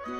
Today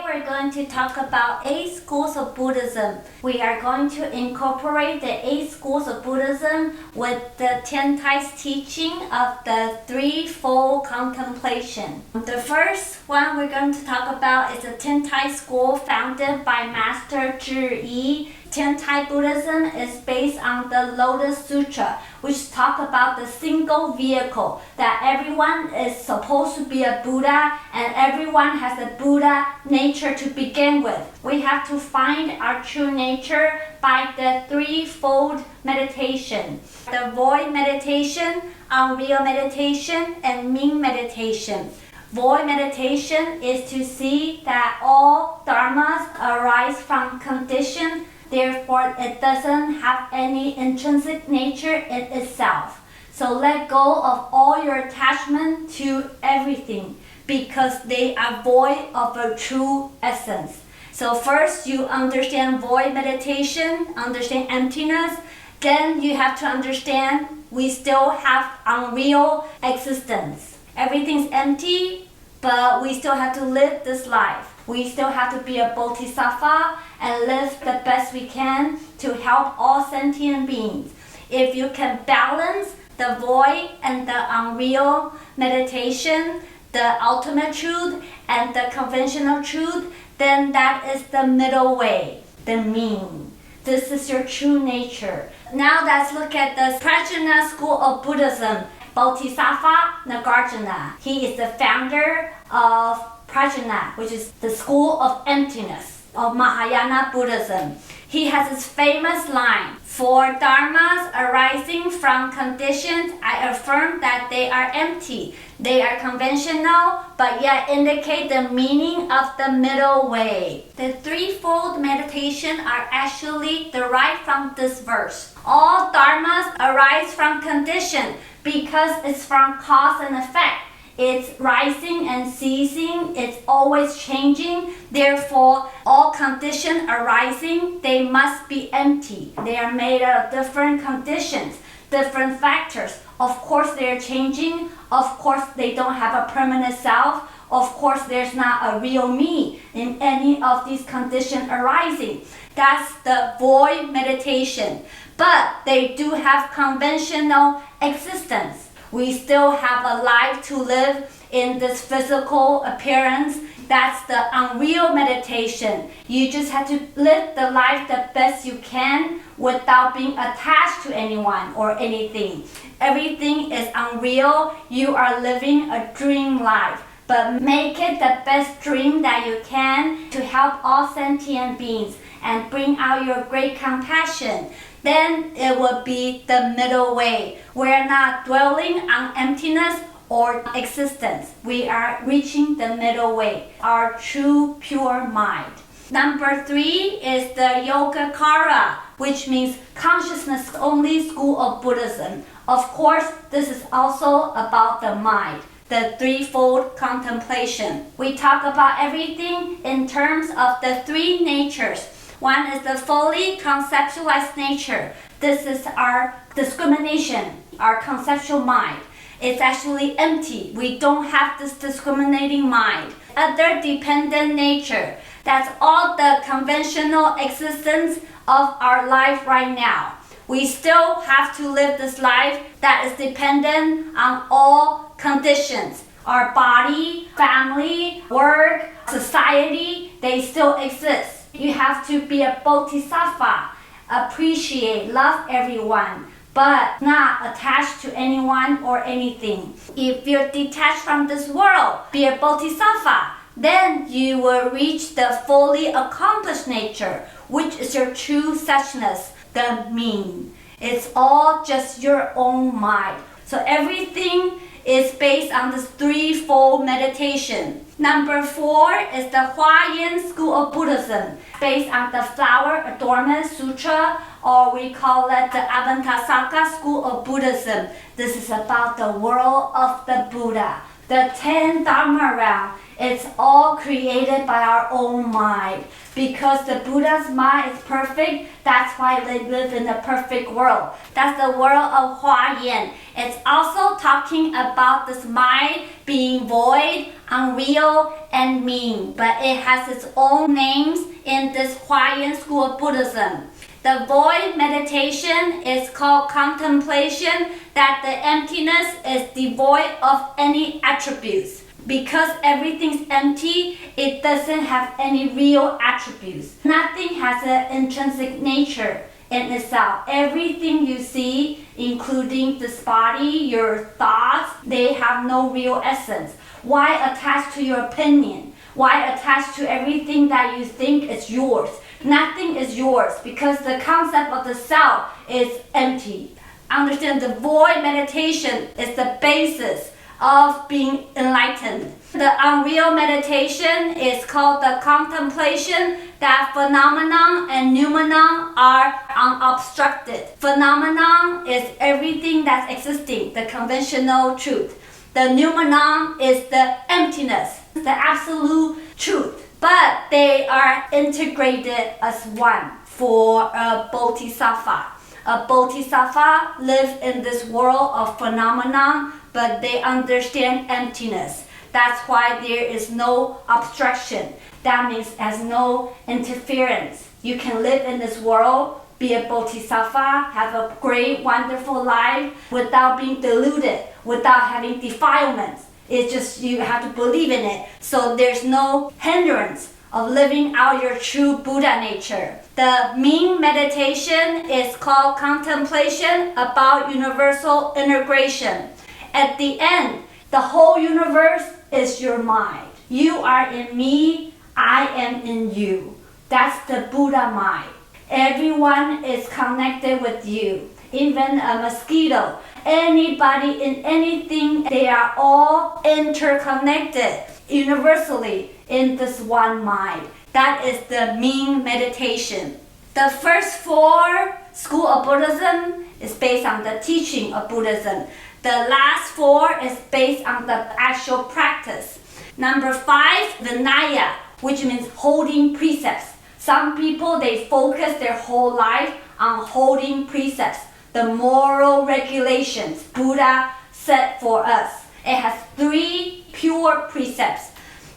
we're going to talk about 8 schools of Buddhism. We are going to incorporate the 8 schools of Buddhism with the Tentai's teaching of the threefold contemplation. The first one we're going to talk about is the Tentai School founded by Master Zhi Yi. Tentai Buddhism is based on the Lotus Sutra, which talk about the single vehicle, that everyone is supposed to be a Buddha and everyone has a Buddha nature to begin with. We have to find our true nature by the threefold meditation. The void meditation, unreal meditation, and mean meditation. Void meditation is to see that all dharmas arise from condition. Therefore, it doesn't have any intrinsic nature in itself. So let go of all your attachment to everything because they are void of a true essence. So first you understand void meditation, understand emptiness. Then you have to understand we still have unreal existence. Everything's empty, but we still have to live this life. We still have to be a bodhisattva and live the best we can to help all sentient beings. If you can balance the void and the unreal meditation, the ultimate truth and the conventional truth, then that is the middle way, the mean. This is your true nature. Now let's look at the Praden School of Buddhism. Bodhisattva Nagarjuna. He is the founder of Praden, which is the school of emptiness of Mahayana Buddhism. He has his famous line, "For dharmas arising from conditions, I affirm that they are empty. They are conventional, but yet indicate the meaning of the middle way." The threefold meditation are actually derived from this verse. All dharmas arise from condition because it's from cause and effect. It's rising and ceasing, it's always changing. Therefore, all conditions arising, they must be empty. They are made of different conditions, different factors. Of course, they're changing. Of course, they don't have a permanent self. Of course, there's not a real me in any of these conditions arising. That's the void meditation. But they do have conventional existence. We still have a life to live in this physical appearance. That's the unreal meditation. You just have to live the life the best you can without being attached to anyone or anything. Everything is unreal. You are living a dream life. But make it the best dream that you can to help all sentient beings and bring out your great compassion. Then it will be the middle way. We're not dwelling on emptiness or existence. We are reaching the middle way, our true pure mind. Number 3 is the Yokara, which means consciousness only school of Buddhism. Of course, this is also about the mind, the threefold contemplation. We talk about everything in terms of the 3 natures. One is the fully conceptualized nature. This is our discrimination, our conceptual mind. It's actually empty. We don't have this discriminating mind. Other dependent nature. That's all the conventional existence of our life right now. We still have to live this life that is dependent on all conditions. Our body, family, work, society, they still exist. You have to be a bodhisattva, appreciate, love everyone, but not attached to anyone or anything. If you're detached from this world, be a bodhisattva, then you will reach the fully accomplished nature, which is your true suchness, the mean. It's all just your own mind. So everything is based on this threefold meditation. Number 4 is the Hawaiian School of Buddhism, based on the Flower Adornment Sutra, or we call it the Avantasaka School of Buddhism. This is about the world of the Buddha. The 10 Dharma realm, it's all created by our own mind. Because the Buddha's mind is perfect, that's why they live in a perfect world. That's the world of Hawaiian. It's also talking about this mind being void, unreal, and mean. But it has its own names in this Hawaiian School of Buddhism. The void meditation is called contemplation, that the emptiness is devoid of any attributes. Because everything's empty, it doesn't have any real attributes. Nothing has an intrinsic nature in itself. Everything you see, including this body, your thoughts, they have no real essence. Why attach to your opinion? Why attach to everything that you think is yours? Nothing is yours because the concept of the self is empty. Understand, the void meditation is the basis of being enlightened. The unreal meditation is called the contemplation that phenomenon and noumenon are unobstructed. Phenomenon is everything that's existing, the conventional truth. The noumenon is the emptiness, the absolute truth. But they are integrated as one for a bodhisattva. A bodhisattva lives in this world of phenomenon, but they understand emptiness. That's why there is no obstruction. That means there's no interference. You can live in this world, be a bodhisattva, have a great, wonderful life without being deluded, without having defilements. It's just you have to believe in it. So there's no hindrance of living out your true Buddha nature. The mean meditation is called contemplation about universal integration. At the end, the whole universe is your mind. You are in me, I am in you. That's the Buddha mind. Everyone is connected with you. Even a mosquito, anybody in anything, they are all interconnected universally in this one mind. That is the mean meditation. The first 4 School of Buddhism is based on the teaching of Buddhism. The last 4 is based on the actual practice. Number 5, Vinaya, which means holding precepts. Some people, they focus their whole life on holding precepts, the moral regulations Buddha set for us. It has 3 pure precepts.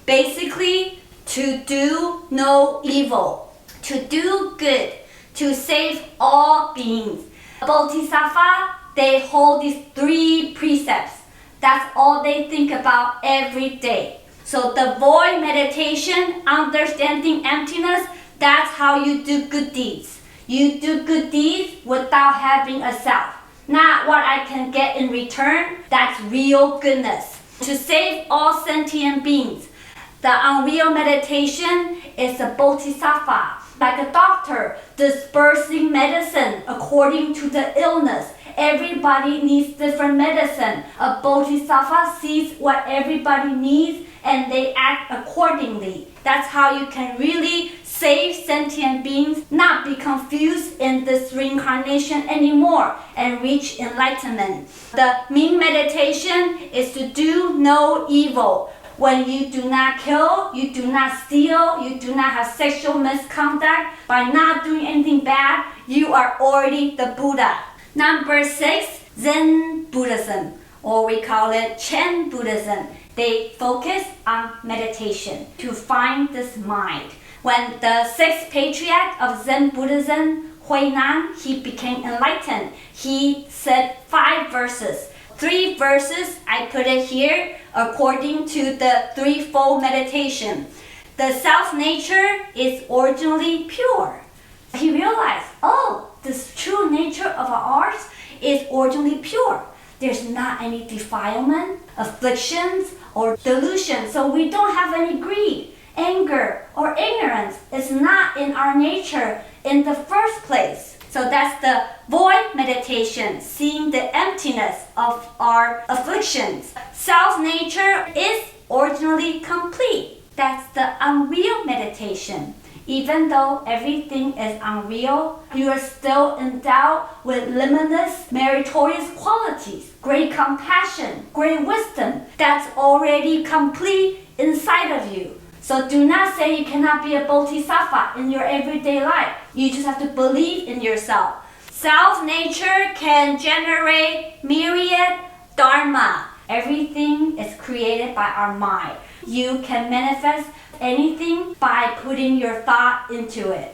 Basically, to do no evil, to do good, to save all beings. Bodhisattva, they hold these 3 precepts. That's all they think about every day. So the void meditation, understanding emptiness, that's how you do good deeds. You do good deeds without having a self. Not what I can get in return. That's real goodness. To save all sentient beings. The unreal meditation is a bodhisattva, like a doctor dispersing medicine according to the illness. Everybody needs different medicine. A bodhisattva sees what everybody needs and they act accordingly. That's how you can really save sentient beings, not be confused in this reincarnation anymore, and reach enlightenment. The mean meditation is to do no evil. When you do not kill, you do not steal, you do not have sexual misconduct, by not doing anything bad, you are already the Buddha. Number 6, Zen Buddhism, or we call it Zen Buddhism. They focus on meditation to find this mind. When the 6th patriarch of Zen Buddhism, Huainan, he became enlightened, he said 5 verses. 3 verses, I put it here, according to the threefold meditation. The self-nature is originally pure. He realized, this true nature of ours is originally pure. There's not any defilement, afflictions, or delusion, so we don't have any greed, anger, or ignorance. It's not in our nature in the first place. So that's the void meditation, seeing the emptiness of our afflictions. Self-nature is originally complete. That's the unreal meditation. Even though everything is unreal, you are still endowed with limitless, meritorious qualities, great compassion, great wisdom that's already complete inside of you. So do not say you cannot be a bodhisattva in your everyday life. You just have to believe in yourself. Self-nature can generate myriad dharma. Everything is created by our mind. You can manifest anything by putting your thought into it.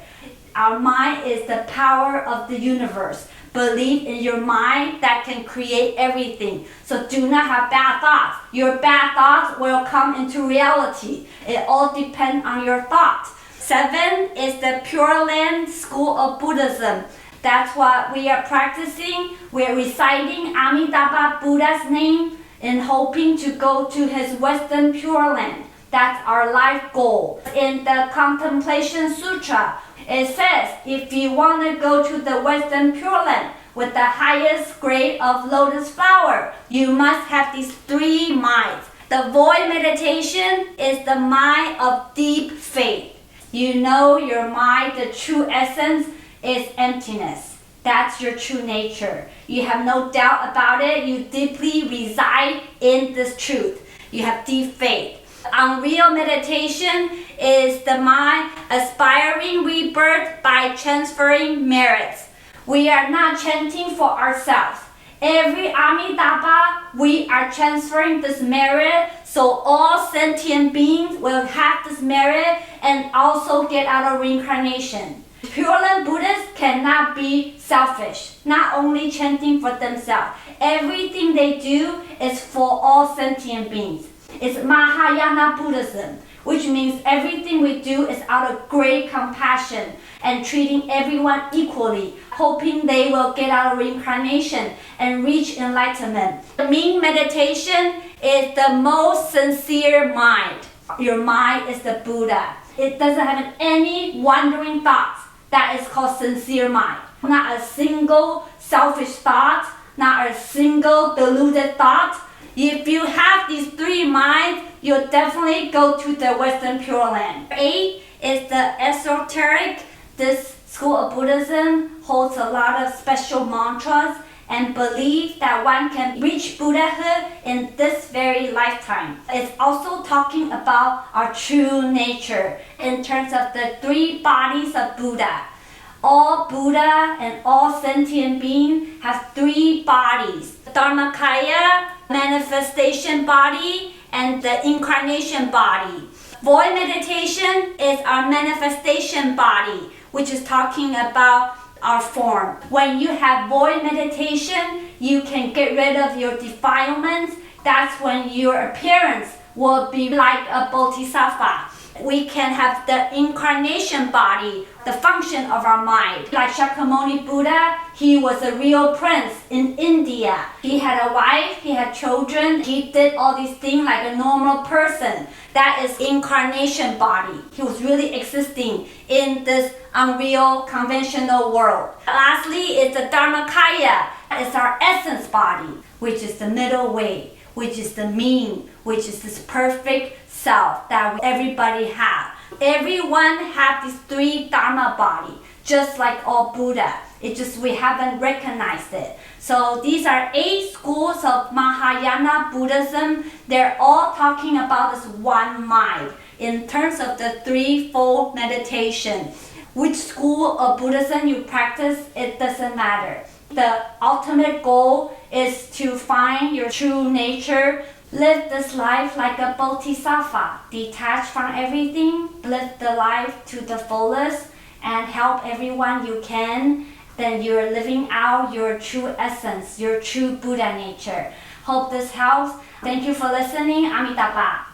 Our mind is the power of the universe. Believe in your mind that can create everything. So do not have bad thoughts. Your bad thoughts will come into reality. It all depends on your thoughts. 7 is the Pure Land School of Buddhism. That's what we are practicing. We're reciting Amitabha Buddha's name and hoping to go to his Western Pure Land. That's our life goal. In the Contemplation Sutra, it says if you want to go to the Western Pure Land with the highest grade of lotus flower, you must have these 3 minds. The void meditation is the mind of deep faith. You know your mind, the true essence is emptiness. That's your true nature. You have no doubt about it. You deeply reside in this truth. You have deep faith. Unreal meditation is the mind aspiring rebirth by transferring merits. We are not chanting for ourselves. Every Amitabha, we are transferring this merit so all sentient beings will have this merit and also get out of reincarnation. Pure Land Buddhists cannot be selfish, not only chanting for themselves. Everything they do is for all sentient beings. It's Mahayana Buddhism, which means everything we do is out of great compassion and treating everyone equally, hoping they will get out of reincarnation and reach enlightenment. The mean meditation is the most sincere mind. Your mind is the Buddha. It doesn't have any wandering thoughts. That is called sincere mind. Not a single selfish thought, not a single deluded thought. If you have these 3 minds, you'll definitely go to the Western Pure Land. 8 is the esoteric. This school of Buddhism holds a lot of special mantras and believe that one can reach Buddhahood in this very lifetime. It's also talking about our true nature in terms of the 3 bodies of Buddha. All Buddha and all sentient beings have 3 bodies. Dharmakaya, manifestation body, and the incarnation body. Void meditation is our manifestation body, which is talking about our form. When you have void meditation, you can get rid of your defilements. That's when your appearance will be like a bodhisattva. We can have the incarnation body, the function of our mind. Like Shakyamuni Buddha, he was a real prince in India. He had a wife, he had children, he did all these things like a normal person. That is incarnation body. He was really existing in this unreal, conventional world. Lastly is the Dharmakaya. It's our essence body, which is the middle way, which is the mean, which is this perfect self that everybody has. Everyone has these 3 Dharma body, just like all Buddha. It's just we haven't recognized it. So these are 8 schools of Mahayana Buddhism. They're all talking about this one mind in terms of the 3-fold meditation. Which school of Buddhism you practice, it doesn't matter. The ultimate goal is to find your true nature. Live this life like a bodhisattva, detached from everything, live the life to the fullest, and help everyone you can. Then you're living out your true essence, your true Buddha nature. Hope this helps. Thank you for listening. Amitabha.